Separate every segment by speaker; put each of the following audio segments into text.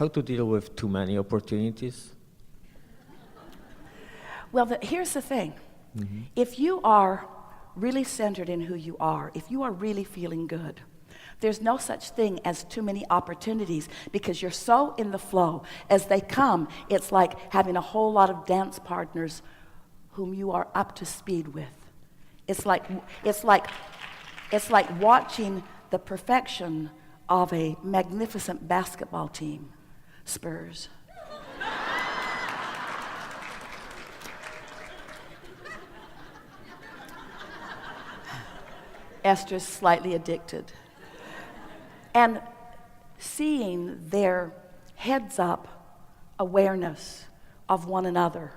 Speaker 1: how to deal with too many opportunities?
Speaker 2: Well, here's the thing. If you are really centered in who you are, if you are really feeling good, there's no such thing as too many opportunities because you're so in the flow. As they come, it's like having a whole lot of dance partners whom you are up to speed with. It's like watching the perfection of a magnificent basketball team, Spurs. Esther's slightly addicted. And seeing their heads-up awareness of one another,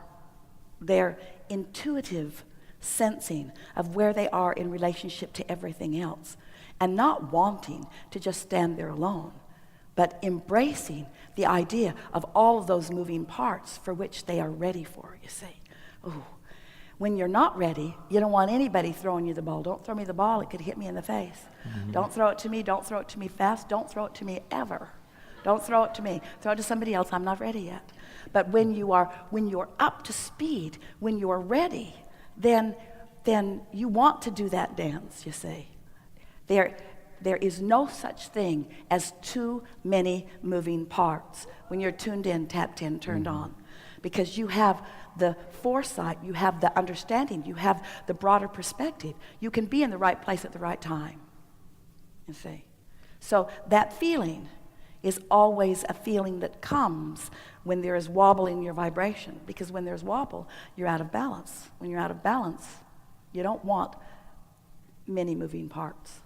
Speaker 2: their intuitive sensing of where they are in relationship to everything else, and not wanting to just stand there alone, but embracing the idea of all of those moving parts for which they are ready for, you see. Ooh. When you're not ready, you don't want anybody throwing you the ball. Don't throw me the ball, it could hit me in the face. Don't throw it to me, don't throw it to me fast, don't throw it to me ever. Don't throw it to me, throw it to somebody else, I'm not ready yet. But when you're up to speed, when you're ready, then you want to do that dance, you see. There is no such thing as too many moving parts when you're tuned in, tapped in, turned on. Because you have the foresight, you have the understanding, you have the broader perspective. You can be in the right place at the right time, you see. So that feeling is always a feeling that comes when there is wobble in your vibration. Because when there's wobble, you're out of balance. When you're out of balance, you don't want many moving parts.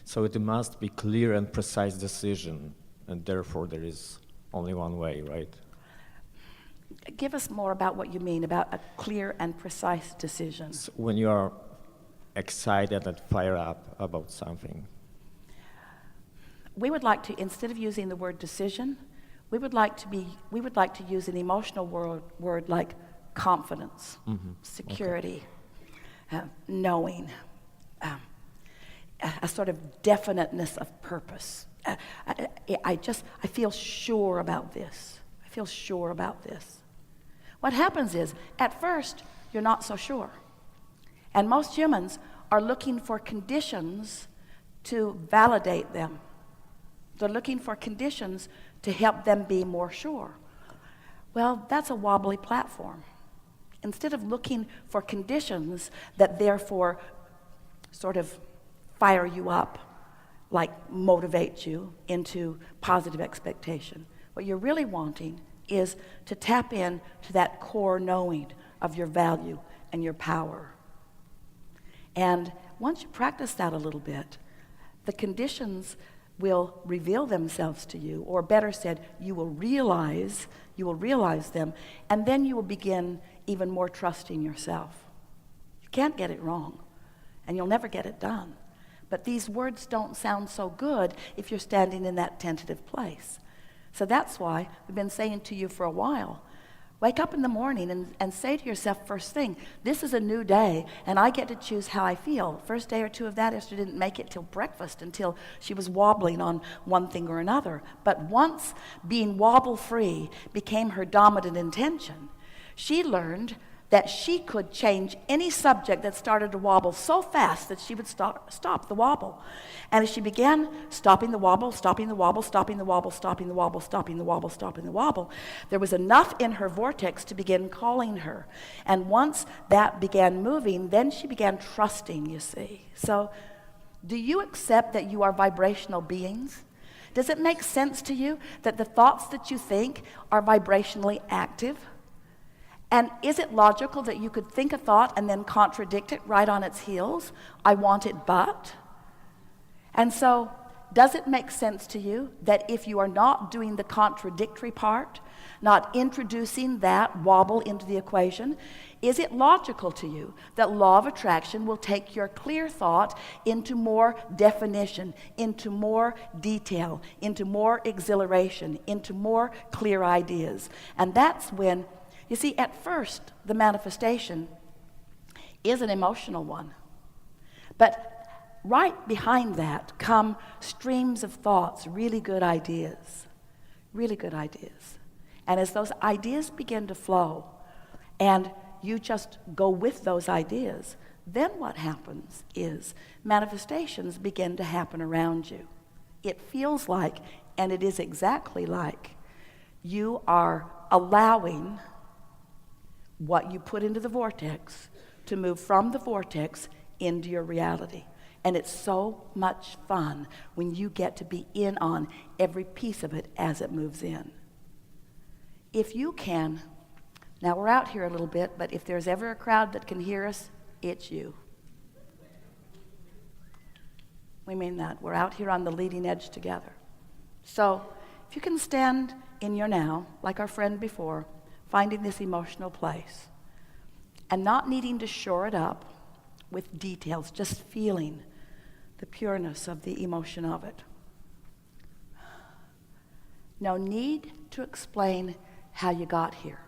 Speaker 1: So it must be clear and precise decision, and therefore there is only one way, right?
Speaker 2: Give us more about what you mean about a clear and precise decision.
Speaker 1: So when you are excited and fired up about something.
Speaker 2: We would like to, instead of using the word decision, we would like to use an emotional word like confidence, security, knowing, a sort of definiteness of purpose. I feel sure about this. I feel sure about this. What happens is, at first, you're not so sure. And most humans are looking for conditions to validate them. They're looking for conditions to help them be more sure. Well, that's a wobbly platform. Instead of looking for conditions that therefore sort of fire you up, like motivate you into positive expectation, what you're really wanting is to tap in to that core knowing of your value and your power. And once you practice that a little bit, the conditions will reveal themselves to you, or better said, you will realize them, and then you will begin even more trusting yourself. You can't get it wrong, and you'll never get it done. But these words don't sound so good if you're standing in that tentative place. So that's why we've been saying to you for a while, wake up in the morning and say to yourself first thing, this is a new day, and I get to choose how I feel. First day or two of that, Esther didn't make it till breakfast until she was wobbling on one thing or another. But once being wobble-free became her dominant intention, she learned that she could change any subject that started to wobble so fast that she would stop the wobble. And as she began stopping the wobble, stopping the wobble, stopping the wobble, stopping the wobble, stopping the wobble, stopping the wobble, there was enough in her vortex to begin calling her. And once that began moving, then she began trusting, you see. So, do you accept that you are vibrational beings? Does it make sense to you that the thoughts that you think are vibrationally active? And is it logical that you could think a thought and then contradict it right on its heels? I want it but. And so, does it make sense to you that if you are not doing the contradictory part, not introducing that wobble into the equation, is it logical to you that law of attraction will take your clear thought into more definition, into more detail, into more exhilaration, into more clear ideas? And that's when, you see, at first, the manifestation is an emotional one. But right behind that come streams of thoughts, really good ideas, really good ideas. And as those ideas begin to flow, and you just go with those ideas, then what happens is manifestations begin to happen around you. It feels like, and it is exactly like, you are allowing what you put into the vortex to move from the vortex into your reality. And it's so much fun when you get to be in on every piece of it as it moves in. If you can, now we're out here a little bit, but if there's ever a crowd that can hear us, it's you. We mean that. We're out here on the leading edge together. So if you can stand in your now, like our friend before, finding this emotional place, and not needing to shore it up with details, just feeling the pureness of the emotion of it. No need to explain how you got here.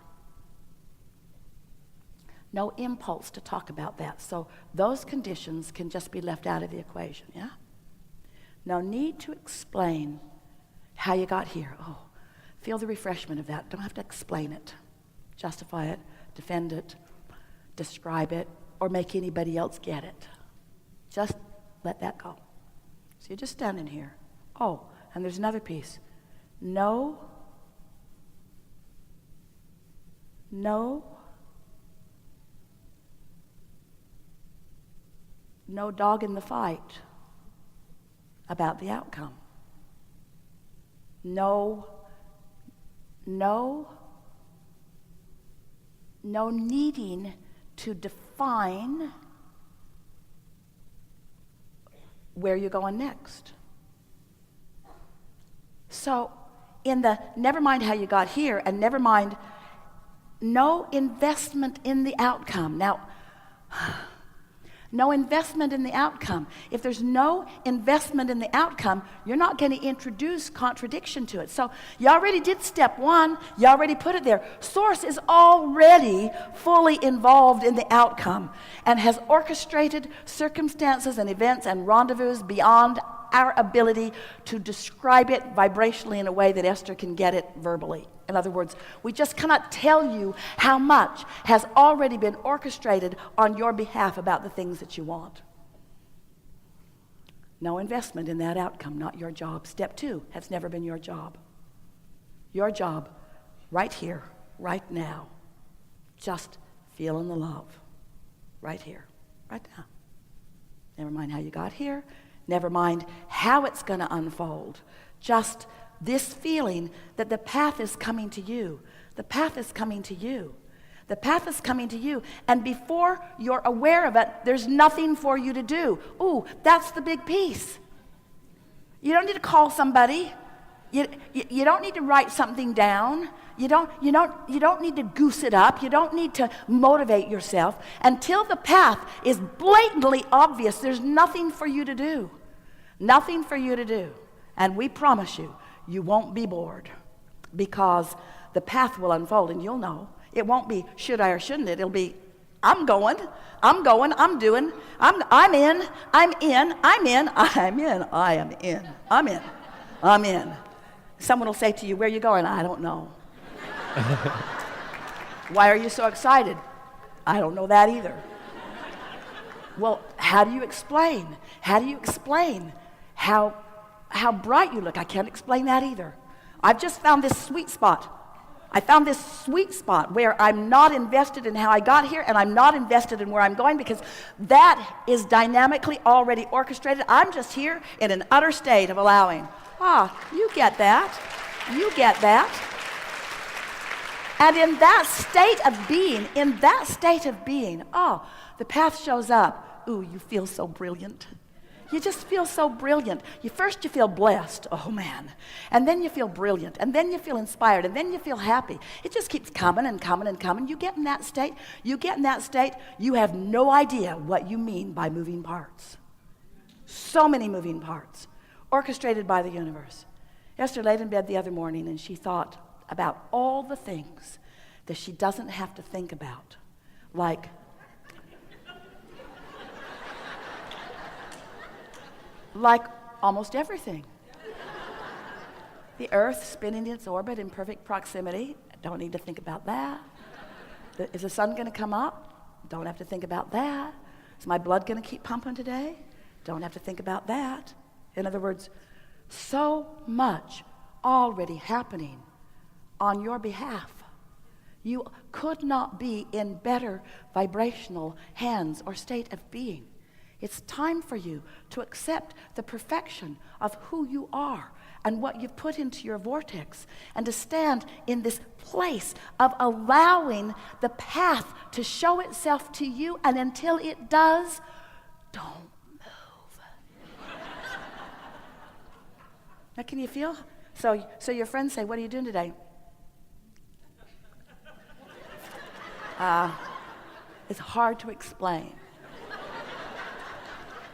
Speaker 2: No impulse to talk about that. So those conditions can just be left out of the equation, yeah? No need to explain how you got here. Oh, feel the refreshment of that. Don't have to explain it, justify it, defend it, describe it, or make anybody else get it. Just let that go. So you're just standing here. Oh, and there's another piece. No dog in the fight about the outcome. No needing to define where you're going next. So in the never mind how you got here, and never mind, no investment in the outcome. Now, no investment in the outcome. If there's no investment in the outcome, you're not going to introduce contradiction to it. So you already did step one. You already put it there. Source is already fully involved in the outcome and has orchestrated circumstances and events and rendezvous beyond our ability to describe it vibrationally in a way that Esther can get it verbally. In other words, we just cannot tell you how much has already been orchestrated on your behalf about the things that you want. No investment in that outcome, not your job. Step two has never been your job. Your job, right here, right now, just feeling the love. Right here, right now. Never mind how you got here. Never mind how it's going to unfold. Just this feeling that the path is coming to you. The path is coming to you. The path is coming to you. And before you're aware of it, there's nothing for you to do. Ooh, that's the big piece. You don't need to call somebody. You don't need to write something down. You don't need to goose it up. You don't need to motivate yourself. Until the path is blatantly obvious, there's nothing for you to do. Nothing for you to do. And we promise you, you won't be bored, because the path will unfold and you'll know. It won't be should I or shouldn't it. It'll be I'm doing, I'm in. Someone will say to you, where are you going? I don't know. Why are you so excited? I don't know that either. Well, how do you explain? How do you explain how bright you look? I can't explain that either. I've just found this sweet spot. I found this sweet spot where I'm not invested in how I got here, and I'm not invested in where I'm going, because that is dynamically already orchestrated. I'm just here in an utter state of allowing. You get that. You get that. And in that state of being, the path shows up. Ooh, you feel so brilliant. You just feel so brilliant. First you feel blessed, oh man, and then you feel brilliant, and then you feel inspired, and then you feel happy. It just keeps coming and coming and coming. You get in that state, you have no idea what you mean by moving parts. So many moving parts, orchestrated by the universe. Esther laid in bed the other morning, and she thought about all the things that she doesn't have to think about, like almost everything. The Earth spinning its orbit in perfect proximity. Don't need to think about that. Is the sun going to come up? Don't have to think about that. Is my blood going to keep pumping today? Don't have to think about that. In other words, so much already happening on your behalf. You could not be in better vibrational hands or state of being. It's time for you to accept the perfection of who you are and what you've put into your vortex, and to stand in this place of allowing the path to show itself to you, and until it does, don't move. Now, can you feel? So your friends say, "What are you doing today?" It's hard to explain.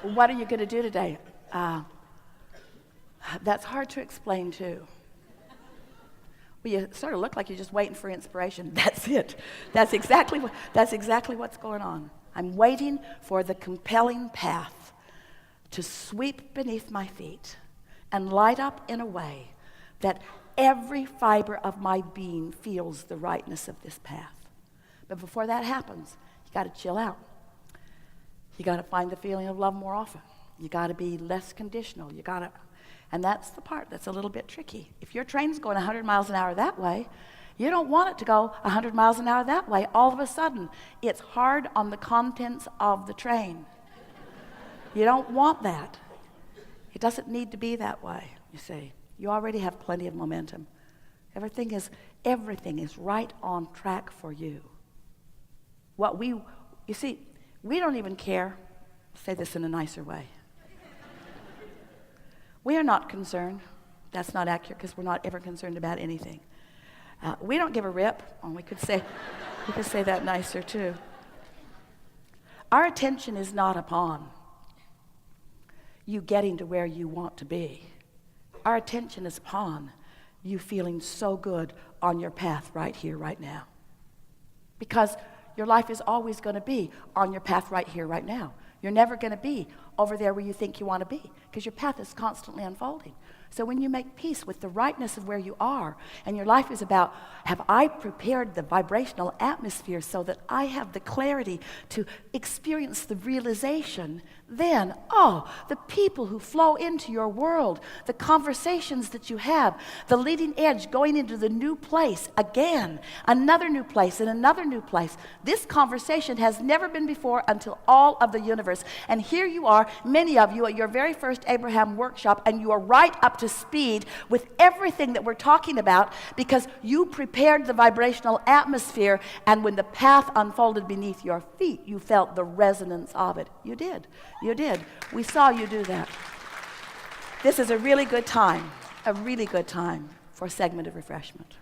Speaker 2: What are you going to do today? That's hard to explain too. Well, you sort of look like you're just waiting for inspiration. That's it. That's exactly what's going on. I'm waiting for the compelling path to sweep beneath my feet and light up in a way that every fiber of my being feels the rightness of this path. But before that happens, you got to chill out. You got to find the feeling of love more often. You got to be less conditional. And that's the part that's a little bit tricky. If your train's going 100 miles an hour that way, you don't want it to go 100 miles an hour that way. All of a sudden, it's hard on the contents of the train. You don't want that. It doesn't need to be that way, you see. You already have plenty of momentum. Everything is right on track for you. You see, we don't even care. I'll say this in a nicer way. We are not concerned. That's not accurate, because we're not ever concerned about anything. We don't give a rip. Oh, we could say that nicer too. Our attention is not upon you getting to where you want to be. Our attention is upon you feeling so good on your path right here, right now. Because your life is always going to be on your path right here, right now. You're never going to be over there where you think you want to be, because your path is constantly unfolding. So when you make peace with the rightness of where you are, and your life is about, have I prepared the vibrational atmosphere so that I have the clarity to experience the realization, then, the people who flow into your world, the conversations that you have, the leading edge going into the new place again, another new place and another new place. This conversation has never been before until all of the universe. And here you are, many of you at your very first Abraham workshop, and you are right up to speed with everything that we're talking about, because you prepared the vibrational atmosphere, and when the path unfolded beneath your feet, you felt the resonance of it. You did. We saw you do that. This is a really good time for a segment of refreshment.